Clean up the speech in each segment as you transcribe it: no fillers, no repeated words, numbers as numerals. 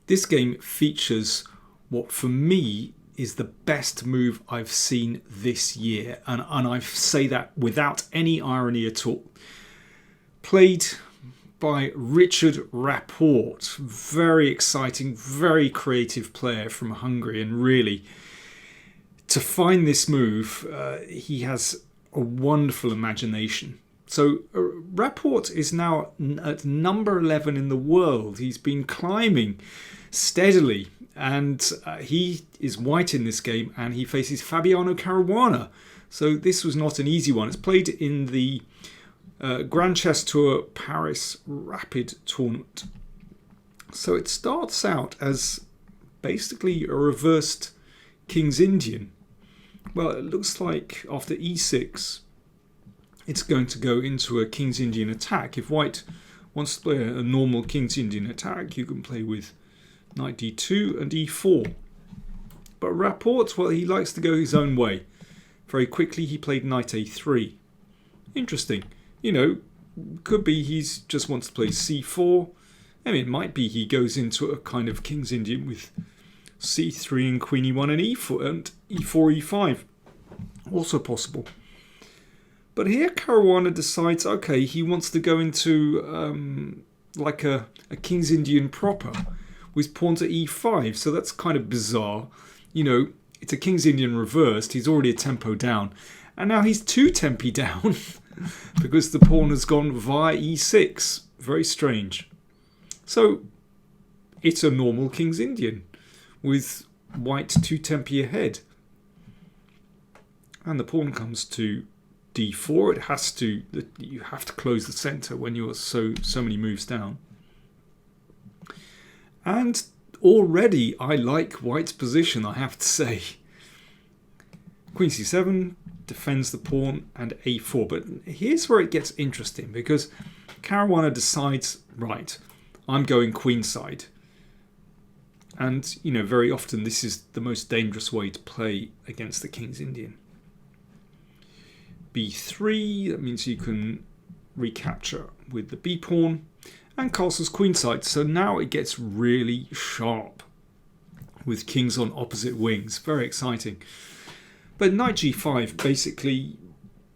This game features what for me is the best move I've seen this year, and I say that without any irony at all. Played by Richard Rapport, very exciting, very creative player from Hungary, and really to find this move, he has a wonderful imagination. So Rapport is now at number 11 in the world. He's been climbing steadily, and he is white in this game, and he faces Fabiano Caruana. So this was not an easy one. It's played in the Grand Chess Tour Paris Rapid Tournament. So it starts out as basically a reversed King's Indian. Well, it looks like after e6, it's going to go into a King's Indian attack. If white wants to play a normal King's Indian attack, you can play with knight d2 and e4. But Rapport, well, he likes to go his own way. Very quickly, he played knight a3. Interesting. You know, could be he just wants to play c4. I mean, it might be he goes into a kind of King's Indian with c3 and queen e1 and e4, e5. Also possible. But here Caruana decides, okay, he wants to go into like a King's Indian proper with pawn to e5. So that's kind of bizarre. You know, it's a King's Indian reversed. He's already a tempo down. And now he's 2 tempi down because the pawn has gone via e6. Very strange. So it's a normal King's Indian with white 2 tempi ahead. And the pawn comes to d4. It has to. You have to close the centre when you're so many moves down. And already I like white's position, I have to say. Queen c7 defends the pawn and a4. But here's where it gets interesting, because Caruana decides, right, I'm going queenside. And, you know, very often this is the most dangerous way to play against the King's Indian. b3, that means you can recapture with the b pawn, and castles queenside. So now it gets really sharp with kings on opposite wings. Very exciting. But knight g5 basically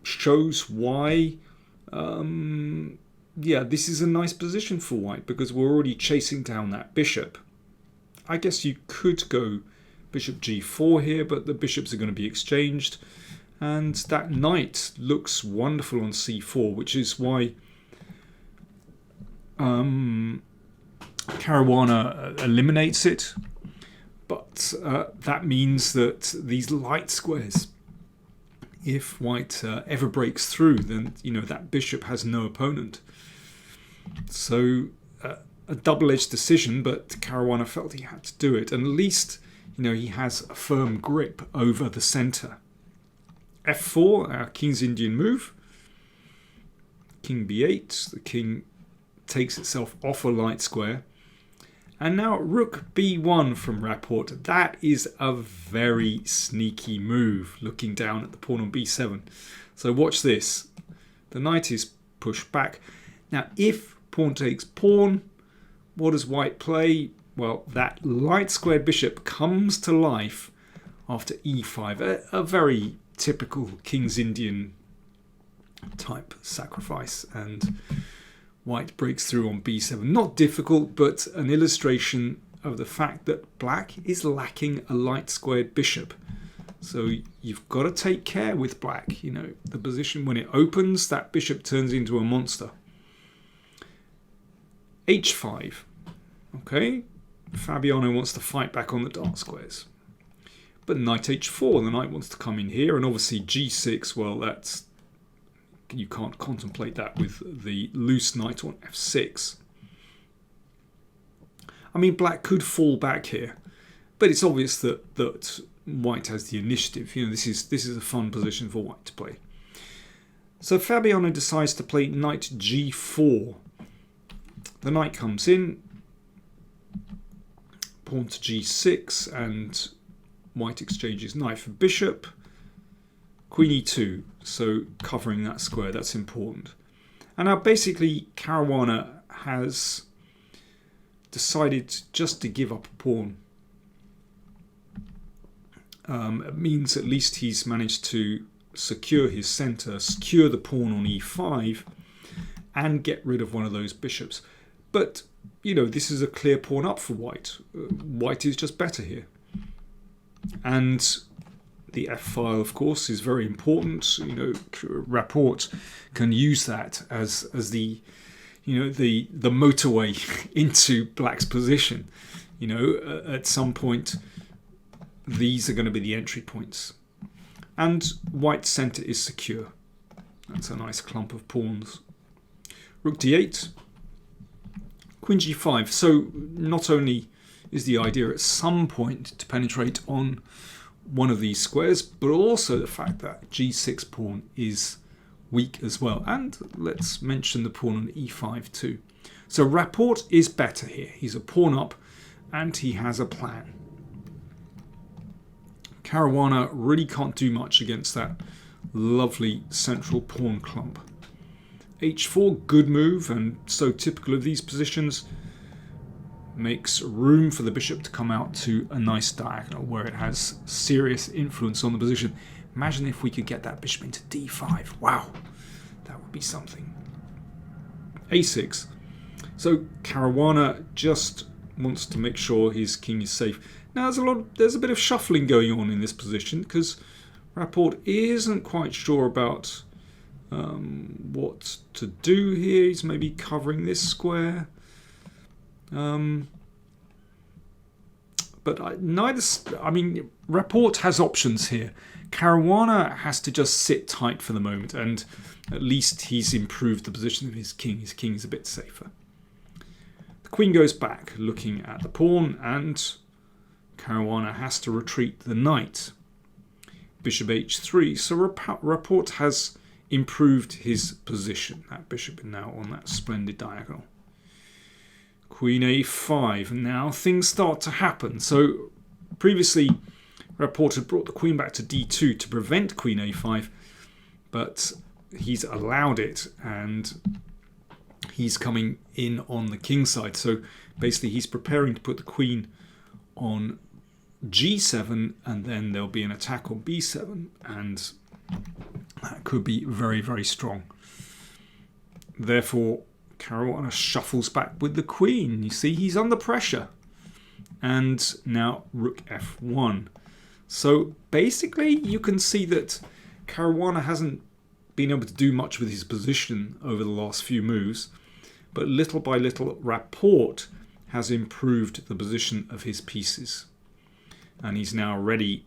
shows why this is a nice position for white, because we're already chasing down that bishop. I guess you could go bishop g4 here, but the bishops are going to be exchanged. And that knight looks wonderful on c4, which is why Caruana eliminates it. But that means that these light squares, if white ever breaks through, then that bishop has no opponent. So a double-edged decision, but Caruana felt he had to do it. And at least he has a firm grip over the centre. f4, our King's Indian move. King b8, the king takes itself off a light square. And now rook b1 from Rapport. That is a very sneaky move, looking down at the pawn on b7. So watch this. The knight is pushed back. Now if pawn takes pawn, what does white play? Well, that light squared bishop comes to life after e5. A very typical King's Indian type sacrifice, and white breaks through on b7. Not difficult, but an illustration of the fact that black is lacking a light squared bishop. So you've got to take care with black. The position when it opens, that bishop turns into a monster. h5. Okay, Fabiano wants to fight back on the dark squares. But knight h4, the knight wants to come in here, and obviously g6, well, that's, you can't contemplate that with the loose knight on f6. I mean, black could fall back here, but it's obvious that white has the initiative. This is a fun position for white to play. So Fabiano decides to play knight g4. The knight comes in, pawn to g6, and white exchanges knight for bishop, queen e2, so covering that square, that's important. And now basically Caruana has decided just to give up a pawn. It means at least he's managed to secure his centre, secure the pawn on e5, and get rid of one of those bishops. But, you know, this is a clear pawn up for white. White is just better here. And the f-file, of course, is very important. You know, Rapport can use that as the, you know, the motorway into black's position. You know, at some point, these are going to be the entry points. And white's centre is secure. That's a nice clump of pawns. Rook d8, queen g5. So not only is the idea at some point to penetrate on one of these squares, but also the fact that g6 pawn is weak as well. And let's mention the pawn on e5 too. So Rapport is better here. He's a pawn up and he has a plan. Caruana really can't do much against that lovely central pawn clump. h4, good move, and so typical of these positions. Makes room for the bishop to come out to a nice diagonal where it has serious influence on the position. Imagine if we could get that bishop into d5. Wow, that would be something. a6. So Caruana just wants to make sure his king is safe. Now there's a bit of shuffling going on in this position because Rapport isn't quite sure about what to do here. He's maybe covering this square. But Rapport has options here. Caruana has to just sit tight for the moment, and at least he's improved the position of his king. His king is a bit safer. The queen goes back, looking at the pawn, and Caruana has to retreat the knight. Bishop h3. So Rapport has improved his position. That bishop is now on that splendid diagonal. Queen a5. Now things start to happen. So previously Rapport had brought the queen back to d2 to prevent queen a5, but he's allowed it and he's coming in on the king side. So basically he's preparing to put the queen on g7 and then there'll be an attack on b7, and that could be very, very strong. Therefore Caruana shuffles back with the queen. You see, he's under pressure. And now rook f1. So basically you can see that Caruana hasn't been able to do much with his position over the last few moves, but little by little Rapport has improved the position of his pieces. And he's now ready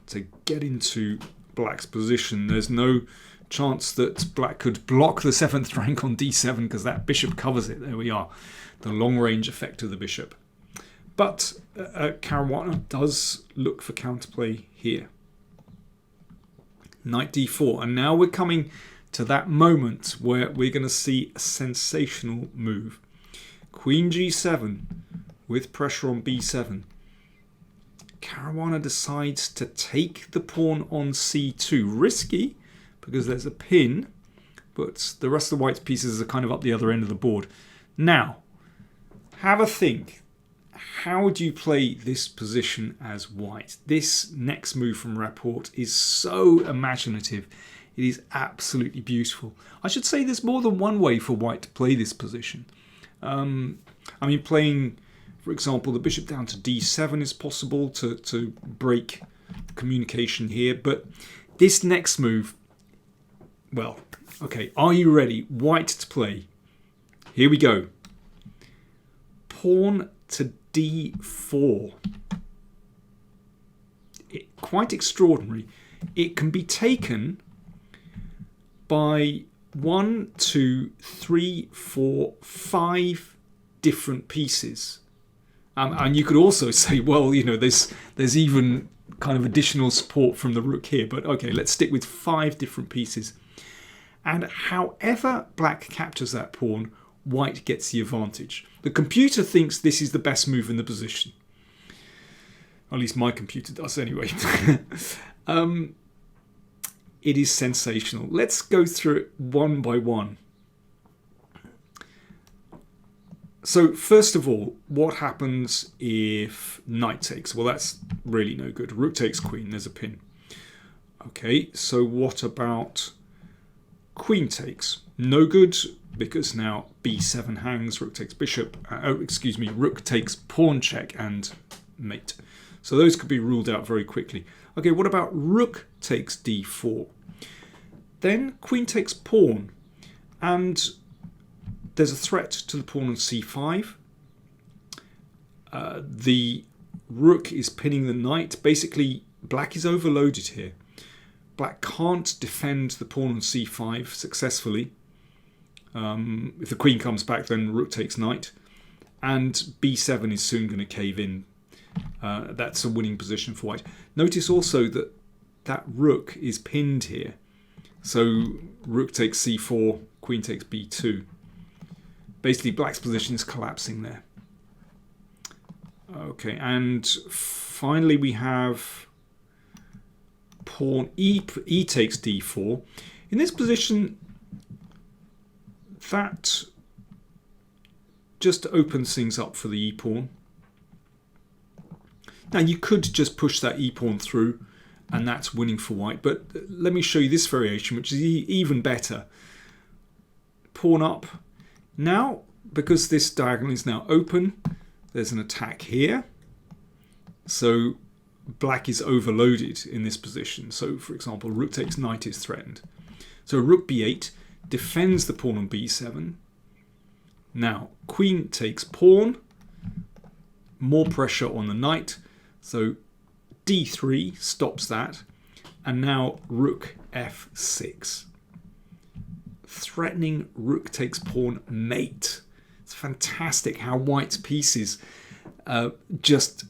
to get into black's position. There's no chance that black could block the 7th rank on d7 because that bishop covers it. There we are, the long range effect of the bishop. But Caruana does look for counterplay here. Knight d4, and now we're coming to that moment where we're going to see a sensational move. Queen g7 with pressure on b7. Caruana decides to take the pawn on c2. Risky, because there's a pin, but the rest of the white's pieces are kind of up the other end of the board. Now, have a think. How do you play this position as white? This next move from Rapport is so imaginative. It is absolutely beautiful. I should say there's more than one way for white to play this position. Playing, for example, the bishop down to d7 is possible to break communication here, but this next move, well, okay, are you ready? White to play. Here we go. Pawn to d4. Quite extraordinary. It can be taken by 1, 2, 3, 4, 5 different pieces. And you could also say, well, you know, there's even kind of additional support from the rook here. But okay, let's stick with 5 different pieces. And however black captures that pawn, white gets the advantage. The computer thinks this is the best move in the position. At least my computer does anyway. It is sensational. Let's go through it one by one. So first of all, what happens if knight takes? Well, that's really no good. Rook takes queen, there's a pin. Okay, so what about queen takes? No good, because now b7 hangs, rook takes bishop. Rook takes pawn check and mate. So those could be ruled out very quickly. Okay, what about rook takes d4? Then queen takes pawn, and there's a threat to the pawn on c5. The rook is pinning the knight. Basically, black is overloaded here. Black can't defend the pawn on c5 successfully. If the queen comes back, then rook takes knight. And b7 is soon going to cave in. That's a winning position for white. Notice also that that rook is pinned here. So rook takes c4, queen takes b2. Basically, black's position is collapsing there. Okay, and finally we have pawn e takes d4. In this position, that just opens things up for the e pawn. Now you could just push that e pawn through, and that's winning for white. But let me show you this variation, which is even better. Pawn up. Now, because this diagonal is now open, there's an attack here. So black is overloaded in this position. So, for example, rook takes knight is threatened. So rook b8 defends the pawn on b7. Now, queen takes pawn. More pressure on the knight. So d3 stops that. And now rook f6. Threatening rook takes pawn mate. It's fantastic how white's pieces just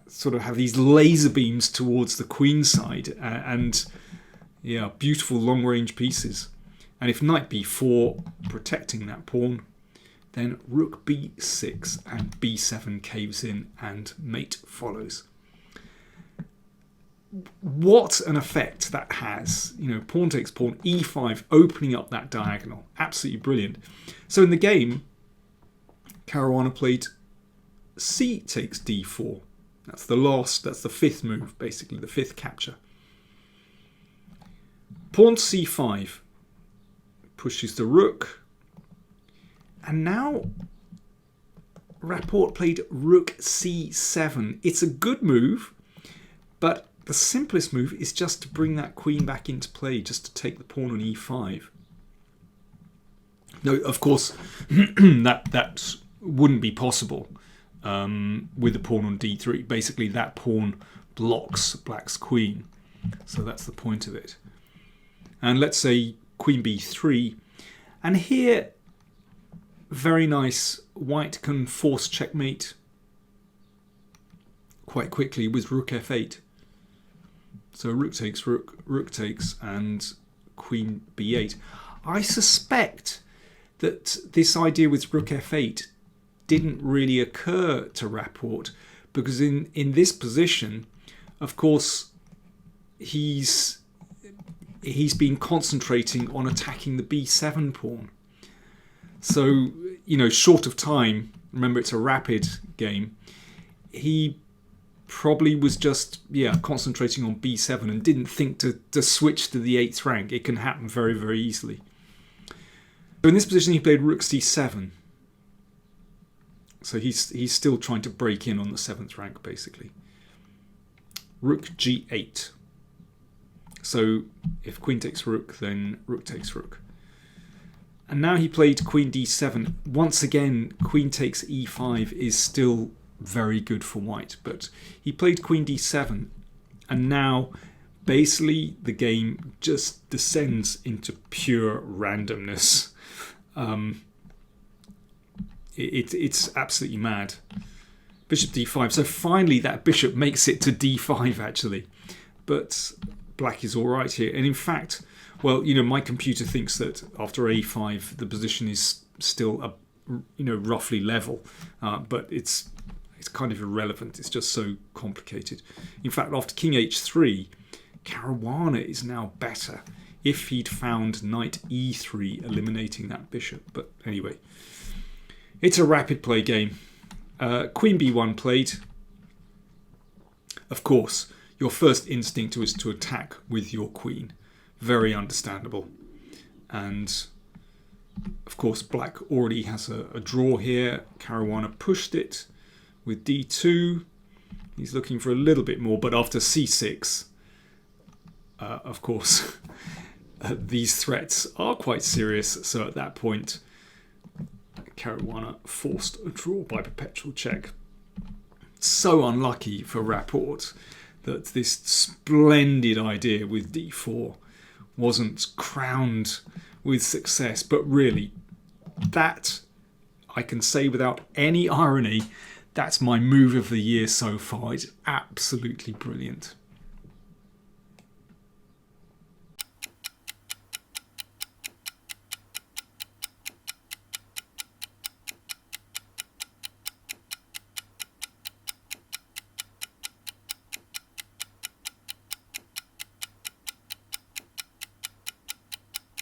sort of have these laser beams towards the queen side, and yeah, beautiful long range pieces. And if knight b4 protecting that pawn, then rook b6 and b7 caves in and mate follows. What an effect that has. You know, pawn takes pawn, e5, opening up that diagonal. Absolutely brilliant. So in the game, Caruana played c takes d4. That's the fifth move, basically, the fifth capture. Pawn c5 pushes the rook. And now Rapport played rook c7. It's a good move, but the simplest move is just to bring that queen back into play, just to take the pawn on e5. No, of course, that wouldn't be possible with the pawn on d3. Basically, that pawn blocks black's queen. So that's the point of it. And let's say queen b3. And here, very nice, white can force checkmate quite quickly with rook f8. So rook takes, rook takes, and queen b8. I suspect that this idea with rook f8 didn't really occur to Rapport, because in this position, of course, he's been concentrating on attacking the b7 pawn. So, you know, short of time, remember it's a rapid game, he probably was just, concentrating on b7 and didn't think to switch to the 8th rank. It can happen very, very easily. So in this position, he played rook c7. So he's still trying to break in on the 7th rank, basically. Rook g8. So if queen takes rook, then rook takes rook. And now he played queen d7. Once again, queen takes e5 is still very good for white. But he played queen d7. And now, basically, the game just descends into pure randomness. It's absolutely mad. Bishop d5. So finally that bishop makes it to d5, actually. But black is all right here. And in fact, well, you know, my computer thinks that after a5 the position is still roughly level, but it's kind of irrelevant. It's just so complicated. In fact, after king h3, Caruana is now better if he'd found knight e3 eliminating that bishop. But anyway, It's a rapid play game. Queen b1 played. Of course, your first instinct was to attack with your queen. Very understandable. And of course, black already has a draw here. Caruana pushed it with d2. He's looking for a little bit more, but after c6, of course, these threats are quite serious. So at that point, Caruana forced a draw by perpetual check. So unlucky for Rapport that this splendid idea with d4 wasn't crowned with success. But really, that, I can say without any irony, that's my move of the year so far. It's absolutely brilliant.